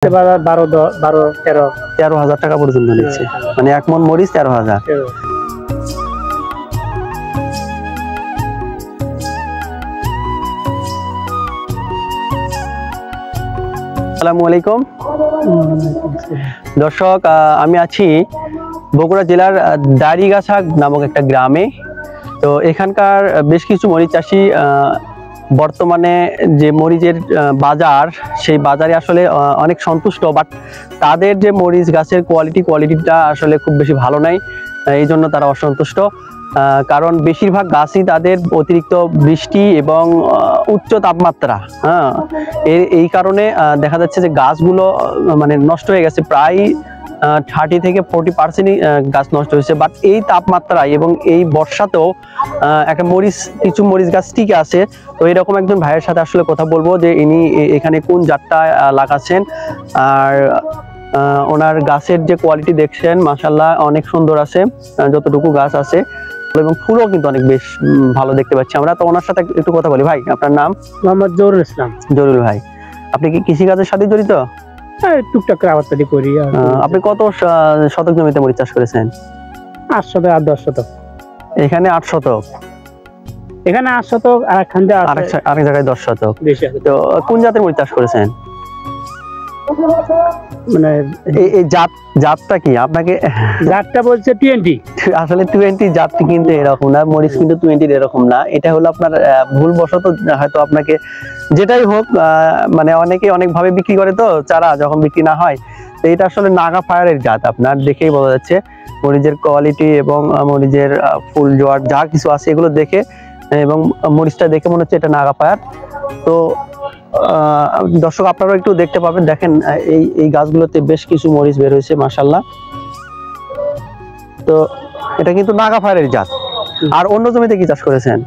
13,000 টাকা পর্যন্ত নিচ্ছে, মানে 1 মণ মরিচ 13,000। আসসালামু আলাইকুম দর্শক, আমি আছি বগুড়া জেলার দাড়িগাছা নামক একটা গ্রামে। তো এখানকার বেশ কিছু মরিচ চাষি বর্তমানে যে মরিচের বাজার, সেই বাজারে আসলে অনেক সন্তুষ্ট, বাট তাদের যে মরিচ গাছের কোয়ালিটিটা আসলে খুব বেশি ভালো নাই। এই জন্য তারা অসন্তুষ্ট, কারণ বেশিরভাগ গাছই তাদের অতিরিক্ত বৃষ্টি এবং উচ্চ তাপমাত্রা, এই কারণে দেখা যাচ্ছে যে গাছগুলো মানে নষ্ট হয়ে গেছে। প্রায় 30 থেকে 40% গাছ নষ্ট হয়েছে। বাট এই তাপমাত্রায় এবং এই বর্ষাতেও একটা কিছু মরিচ গাছ টিকে আছে। তো এরকম একজন ভাইয়ের সাথে আসলে কথা বলবো যে ইনি এখানে কোন জাতটা লাগাচ্ছেন, আর ওনার গাছের যে কোয়ালিটি দেখছেন মাশাআল্লাহ অনেক সুন্দর আছে, যতটুকু গাছ আছে, এবং ফুলও কিন্তু অনেক বেশ ভালো দেখতে পাচ্ছি আমরা। তো ওনার সাথে একটু কথা বলি। ভাই, আপনার নাম? মোহাম্মদ জহুরুল ইসলাম। জহুরুল ভাই, আপনি কি কৃষিকাজের সাথে জড়িত? টুকটাক আবাদি করি। আপনি কত শতক জমিতে মরিচ চাষ করেছেন? 8 শতক আর 10 শতক। এখানে 8 শতক, এখানে 8 শতক, আর একখানে আরেক জায়গায় 10 শতক। তো কোন জাতের মরিচ চাষ করেছেন? মানে এই জাতটা কি? আপনাকে জাতটা বলছে 20। আসলে 20 জাতটি কিন্তু এরকম না, মরিচ কিন্তু 20 এরকম না। এটা হলো আপনার ভুলবশত হয়তো আপনাকে, যেটাই হোক, মানে অনেকে অনেক ভাবে বিক্রি করে, তো চারা যখন বিক্রি না হয়। তো এটা আসলে নাগা ফায়ারের জাত, আপনার দেখেই বোঝা যাচ্ছে মরিচের কোয়ালিটি এবং মরিচের ফুল জোয়ার যা কিছু আছে এগুলো দেখে, এবং মরিচটা দেখে মনে হচ্ছে এটা নাগা ফায়ার। তো দর্শক আপনারাও একটু দেখতে পাবেন, দেখেন এই গাছগুলোতে বেশ কিছু মরিচ বের হয়েছে মাশাআল্লাহ। তো এটা কিন্তু নাগা ফায়ারের জাত। আর অন্য জমিতে কি চাষ করেছেন?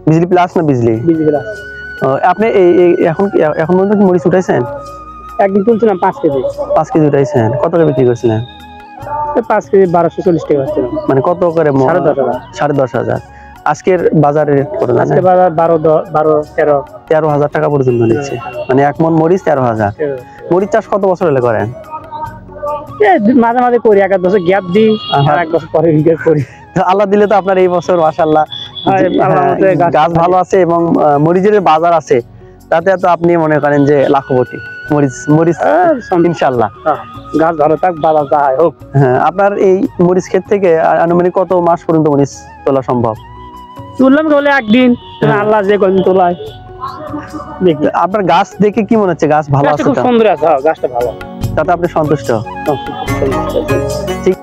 বিজলি প্লাস না বিজলি? আপনি এখন পর্যন্ত কি মরিচ উঠাইছেন? একদিন তুলছিলাম 5 কেজি। 5 কেজি উঠাইছেন? কত করে বিক্রি করছিলেন? 5 কেজি 1240 টাকা। মানে কত করে? 10,500। আজকের বাজারে আজকে বাজার 13,000 টাকা পর্যন্ত নিচ্ছে, মানে 1 মণ মরিচ 13,000। মরিচ চাষ কত বছর হলে করেন? মাঝে মাঝে করি, 1 বছর গ্যাপ দিই, আর 1 বছর পরে করি। আল্লাহ দিলে তো আপনার এই বছর মাশাআল্লাহ গাছ ভালো আছে এবং মরিচের বাজার আছে, তাতে তো আপনি মনে করেন যে লাখপতি। মরিচ ইনশাআল্লাহ গাছ ভালো থাক, বাজার যাই হোক। হ্যাঁ, আপনার এই মরিচ ক্ষেত থেকে আনুমানিক কত মাস পর্যন্ত মরিচ তোলা সম্ভব? তুললাম বলে একদিন, আল্লাহ যে কোন তোলায়। আপনার গাছ দেখে কি মনে হচ্ছে? গাছ ভালো আছে, খুব সুন্দর আছে, গাছটা ভালো, তাতে আপনি সন্তুষ্ট? ঠিক।